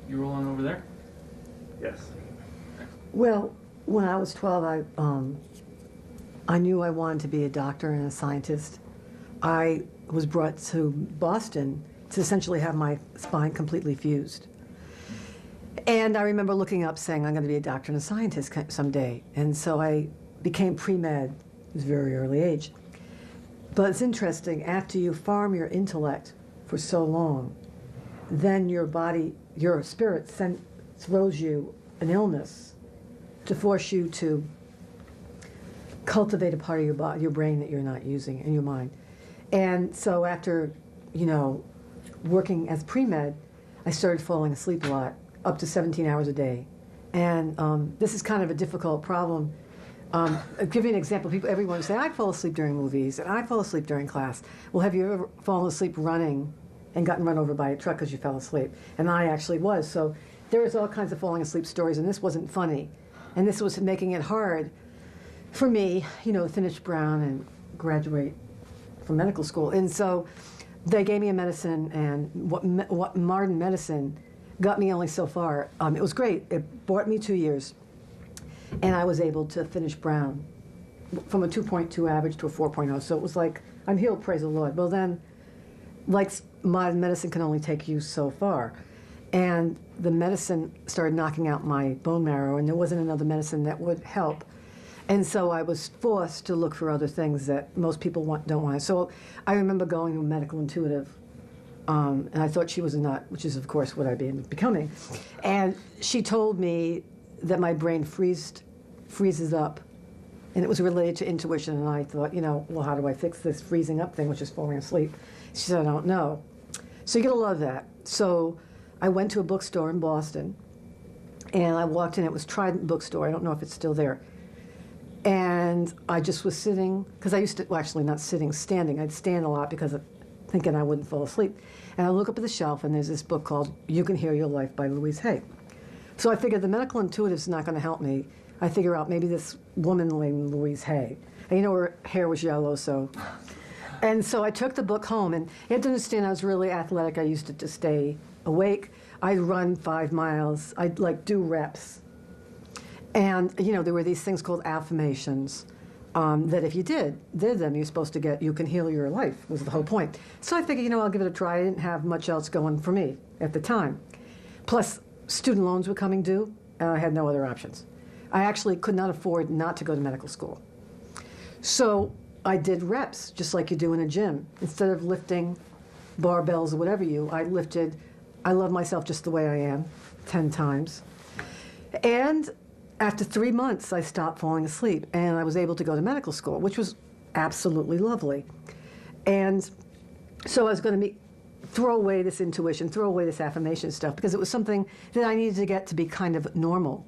You roll on over there? Yes. Well, when I was 12, I knew I wanted to be a doctor and a scientist. I was brought to Boston to essentially have my spine completely fused. And I remember looking up saying, I'm going to be a doctor and a scientist someday. And so I became pre-med at a very early age. But it's interesting, after you farm your intellect for so long, then your body, your spirit throws you an illness to force you to cultivate a part of your body, your brain that you're not using in your mind. And so after, working as pre-med, I started falling asleep a lot, up to 17 hours a day. And this is kind of a difficult problem. I'll give you an example. Everyone say, I fall asleep during movies, and I fall asleep during class. Well, have you ever fallen asleep running and gotten run over by a truck because you fell asleep? And I actually was. So there was all kinds of falling asleep stories, and this wasn't funny. And this was making it hard for me, to finish Brown and graduate from medical school. And so they gave me a medicine, and what modern medicine got me only so far. It was great. It bought me 2 years, and I was able to finish Brown from a 2.2 average to a 4.0. So it was like, I'm healed, praise the Lord. Well then, like modern medicine can only take you so far. And the medicine started knocking out my bone marrow, and there wasn't another medicine that would help. And so I was forced to look for other things that most people don't want. So I remember going to a medical intuitive, and I thought she was a nut, which is, of course, what I've been becoming. And she told me that my brain freezes up, and it was related to intuition. And I thought, well, how do I fix this freezing up thing, which is falling asleep? She said, I don't know. So you get a lot of that. So I went to a bookstore in Boston, and I walked in. It was Trident Bookstore. I don't know if it's still there. And I just was sitting, because I used to, well, actually not sitting, standing. I'd stand a lot because of thinking I wouldn't fall asleep. And I look up at the shelf, and there's this book called You Can Heal Your Life by Louise Hay. So I figured the medical intuitive's not going to help me. I figure out maybe this woman named Louise Hay. And her hair was yellow, so. And so I took the book home, and you have to understand I was really athletic. I used to stay awake. I'd run 5 miles. I'd do reps. And, there were these things called affirmations that if you did them, you're supposed to get, you can heal your life, was the whole point. So I figured, I'll give it a try. I didn't have much else going for me at the time. Plus, student loans were coming due, and I had no other options. I actually could not afford not to go to medical school. So I did reps, just like you do in a gym. Instead of lifting barbells or whatever I love myself just the way I am, 10 times. And after 3 months, I stopped falling asleep, and I was able to go to medical school, which was absolutely lovely. And so I was going to throw away this intuition, throw away this affirmation stuff, because it was something that I needed to get to be kind of normal.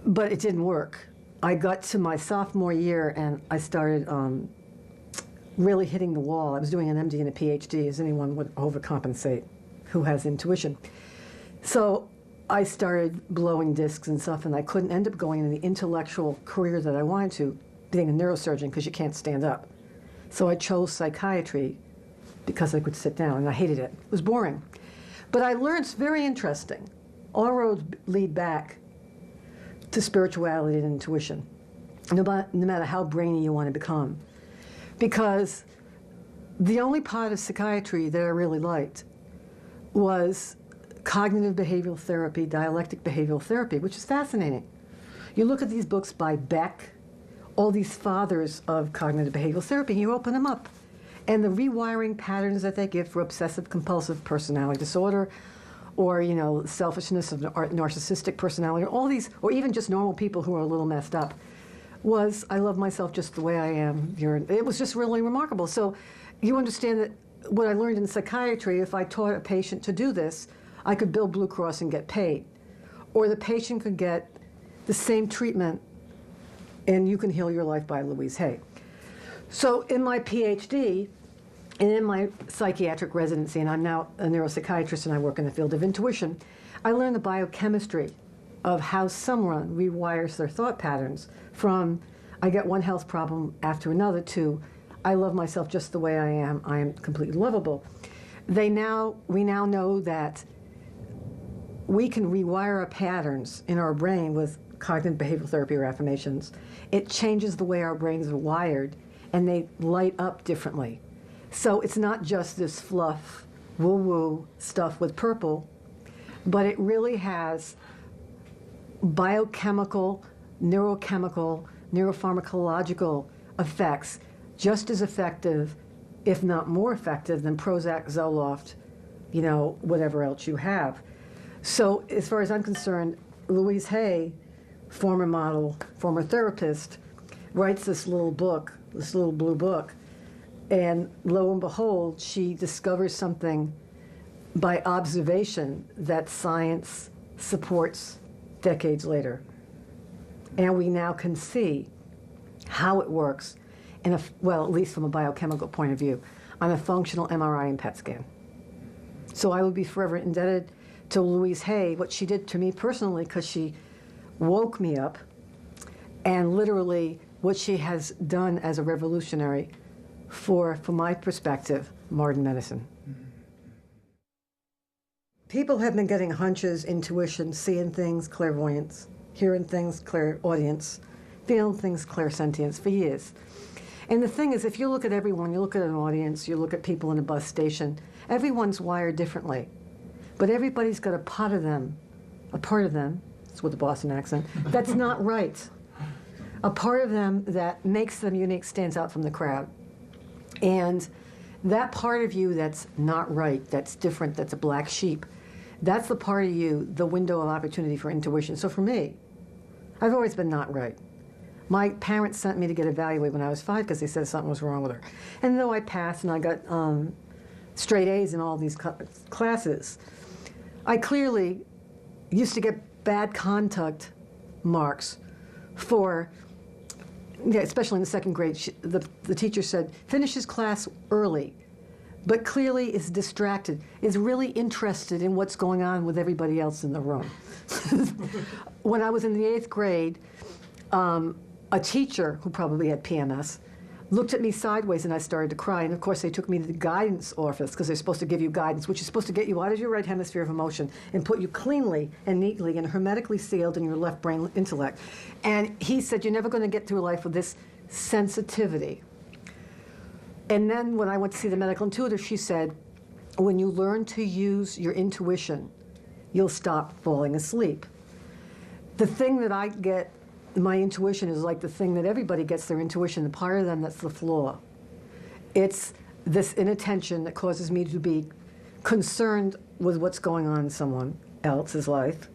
But it didn't work. I got to my sophomore year, and I started really hitting the wall. I was doing an MD and a PhD, as anyone would overcompensate who has intuition. So I started blowing discs and stuff, and I couldn't end up going in the intellectual career that I wanted to, being a neurosurgeon, because you can't stand up. So I chose psychiatry because I could sit down, and I hated it. It was boring. But I learned, it's very interesting. All roads lead back to spirituality and intuition, no matter how brainy you want to become. Because the only part of psychiatry that I really liked was cognitive behavioral therapy, dialectic behavioral therapy, which is fascinating. You look at these books by Beck, all these fathers of cognitive behavioral therapy, and you open them up. And the rewiring patterns that they give for obsessive compulsive personality disorder, or selfishness of narcissistic personality, or all these, or even just normal people who are a little messed up, was I love myself just the way I am. It was just really remarkable. So you understand that what I learned in psychiatry, if I taught a patient to do this, I could bill Blue Cross and get paid. Or the patient could get the same treatment in You Can Heal Your Life by Louise Hay. So in my PhD, and in my psychiatric residency, and I'm now a neuropsychiatrist and I work in the field of intuition, I learned the biochemistry of how someone rewires their thought patterns from I get one health problem after another to I love myself just the way I am completely lovable. We now know that we can rewire our patterns in our brain with cognitive behavioral therapy or affirmations. It changes the way our brains are wired, and they light up differently. So it's not just this fluff, woo-woo stuff with purple, but it really has biochemical, neurochemical, neuropharmacological effects just as effective, if not more effective, than Prozac, Zoloft, you know, whatever else you have. So as far as I'm concerned, Louise Hay, former model, former therapist, writes this little book, this little blue book, and lo and behold, she discovers something by observation that science supports decades later. And we now can see how it works, in a, well, at least from a biochemical point of view, on a functional MRI and PET scan. So I would be forever indebted to Louise Hay, what she did to me personally, because she woke me up, and literally what she has done as a revolutionary for, from my perspective, modern medicine. People have been getting hunches, intuition, seeing things, clairvoyance, hearing things, clairaudience, feeling things, clairsentience for years. And the thing is, if you look at everyone, you look at an audience, you look at people in a bus station, everyone's wired differently. But everybody's got a part of them, it's with a Boston accent, that's not right. A part of them that makes them unique, stands out from the crowd. And that part of you that's not right, that's different, that's a black sheep, that's the part of you, the window of opportunity for intuition. So for me, I've always been not right. My parents sent me to get evaluated when I was 5 because they said something was wrong with her. And though I passed and I got straight A's in all these classes, I clearly used to get bad conduct marks for, yeah, especially in the second grade. The teacher said, finish his class early, but clearly is distracted, is really interested in what's going on with everybody else in the room. When I was in the 8th grade, a teacher who probably had PMS looked at me sideways and I started to cry. And of course they took me to the guidance office because they're supposed to give you guidance, which is supposed to get you out of your right hemisphere of emotion and put you cleanly and neatly and hermetically sealed in your left brain intellect. And he said, you're never going to get through life with this sensitivity. And then when I went to see the medical intuitive, she said, when you learn to use your intuition, you'll stop falling asleep. The thing that I get, my intuition is like the thing that everybody gets their intuition, the part of them that's the flaw. It's this inattention that causes me to be concerned with what's going on in someone else's life.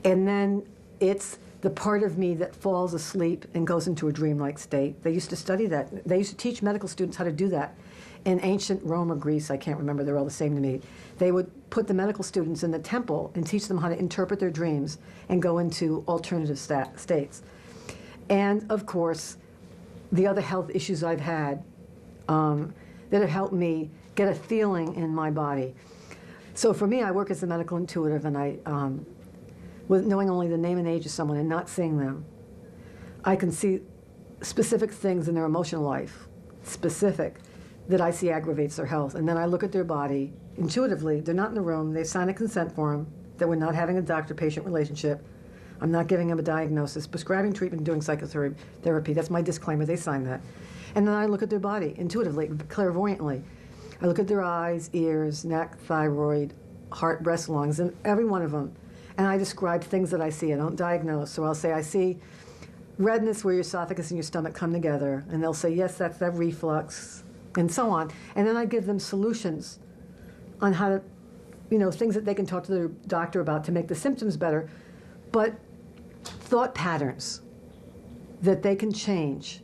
And then it's the part of me that falls asleep and goes into a dreamlike state. They used to study that. They used to teach medical students how to do that. In ancient Rome or Greece, I can't remember, they're all the same to me, they would put the medical students in the temple and teach them how to interpret their dreams and go into alternative states. And of course, the other health issues I've had that have helped me get a feeling in my body. So for me, I work as a medical intuitive, and I, with knowing only the name and age of someone and not seeing them, I can see specific things in their emotional life, specific, that I see aggravates their health. And then I look at their body intuitively. They're not in the room. They sign a consent form that we're not having a doctor-patient relationship. I'm not giving them a diagnosis, prescribing treatment, doing psychotherapy. That's my disclaimer. They sign that. And then I look at their body intuitively, clairvoyantly. I look at their eyes, ears, neck, thyroid, heart, breast, lungs, and every one of them. And I describe things that I see. I don't diagnose. So I'll say, I see redness where your esophagus and your stomach come together. And they'll say, yes, that's that reflux, and so on. And then I give them solutions on how to, you know, things that they can talk to their doctor about to make the symptoms better, but thought patterns that they can change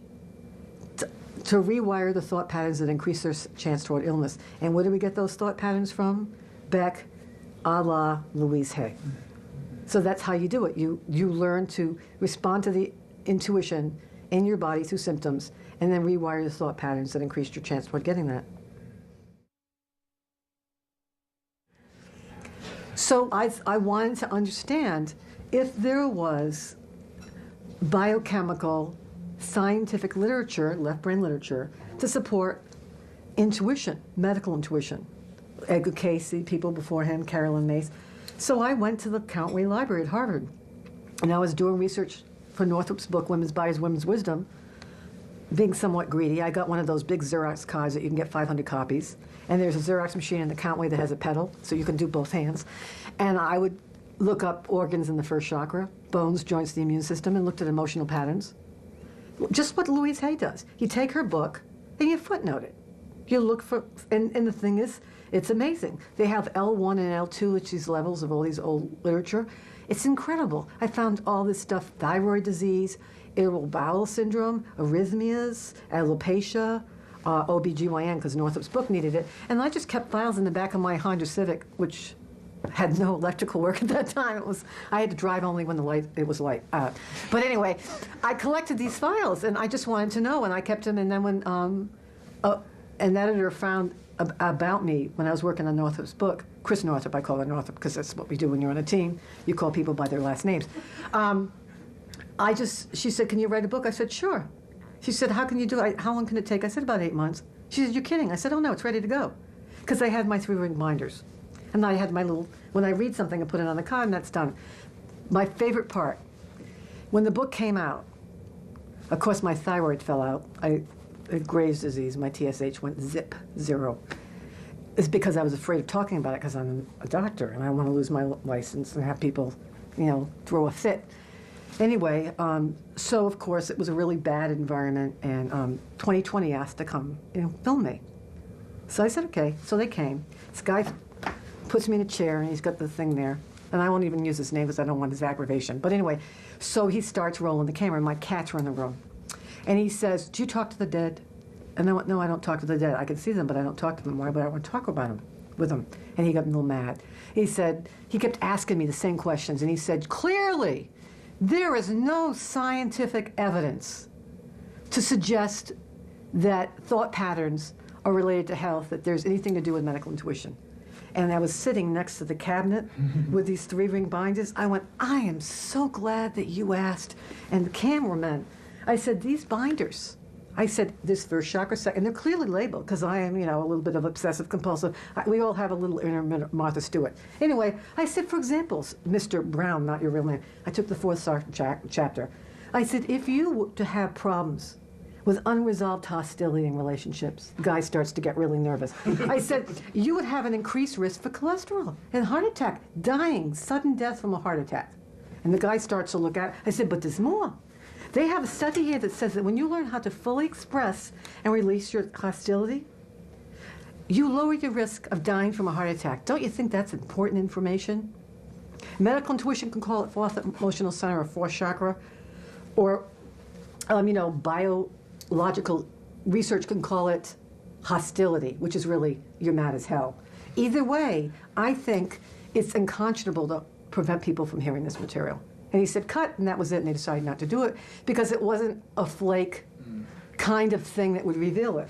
to rewire the thought patterns that increase their chance toward illness. And where do we get those thought patterns from? Beck, a la Louise Hay. So that's how you do it. You learn to respond to the intuition in your body through symptoms, and then rewire the thought patterns that increase your chance toward getting that. So I wanted to understand if there was biochemical, scientific literature, left brain literature, to support intuition, medical intuition. Edgar Casey, people before him, Carolyn Mace. So I went to the Countway Library at Harvard, and I was doing research for Northrup's book, Women's Bodies, Women's Wisdom. Being somewhat greedy, I got one of those big Xerox cards that you can get 500 copies. And there's a Xerox machine in the Countway that has a pedal, so you can do both hands. And I would look up organs in the first chakra, bones, joints, the immune system, and looked at emotional patterns. Just what Louise Hay does. You take her book and you footnote it. You look for, and the thing is, it's amazing. They have L1 and L2, which these levels of all these old literature. It's incredible. I found all this stuff: thyroid disease, irritable bowel syndrome, arrhythmias, alopecia, OBGYN, because Northrup's book needed it. And I just kept files in the back of my Honda Civic, which had no electrical work at that time. I had to drive only when it was light out. But anyway, I collected these files, and I just wanted to know, and I kept them. And then when an editor found about me when I was working on Northrup's book, Chris Northrop, I call her Northrop because that's what we do when you're on a team. You call people by their last names. She said, "Can you write a book?" I said, "Sure." She said, "How can you do it? How long can it take?" I said, "About 8 months." She said, "You're kidding." I said, "Oh no, it's ready to go." Because I had my 3-ring binders. And I had my little, when I read something, I put it on the card, and that's done. My favorite part, when the book came out, of course my thyroid fell out. Graves' disease, my TSH went zip, 0. It's because I was afraid of talking about it because I'm a doctor and I want to lose my license and have people, throw a fit. Anyway, so of course it was a really bad environment, and 2020 asked to come, film me. So I said, okay. So they came. This guy puts me in a chair, and he's got the thing there. And I won't even use his name because I don't want his aggravation. But anyway, so he starts rolling the camera, and my cats are in the room. And he says, "Do you talk to the dead?" And I went, "No, I don't talk to the dead. I can see them, but I don't talk to them. Why would I want to talk about them with them?" And he got a little mad. He said, he kept asking me the same questions, and he said, "Clearly, there is no scientific evidence to suggest that thought patterns are related to health, that there's anything to do with medical intuition." And I was sitting next to the cabinet with these 3-ring binders. I went, "I am so glad that you asked." And the cameraman, I said, "These binders," I said, "this first chakra, second," and they're clearly labeled because I am, a little bit of obsessive compulsive. We all have a little inner Martha Stewart. Anyway, I said, for example, Mr. Brown, not your real name. I took the 4th chapter. I said, if you were to have problems with unresolved hostility in relationships, the guy starts to get really nervous. I said, you would have an increased risk for cholesterol and heart attack, dying, sudden death from a heart attack. And the guy starts to look at it. I said, but there's more. They have a study here that says that when you learn how to fully express and release your hostility, you lower your risk of dying from a heart attack. Don't you think that's important information? Medical intuition can call it 4th emotional center or 4th chakra, or biological research can call it hostility, which is really you're mad as hell. Either way, I think it's unconscionable to prevent people from hearing this material. And he said, cut, and that was it, and they decided not to do it because it wasn't a flake kind of thing that would reveal it.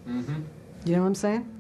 You know what I'm saying?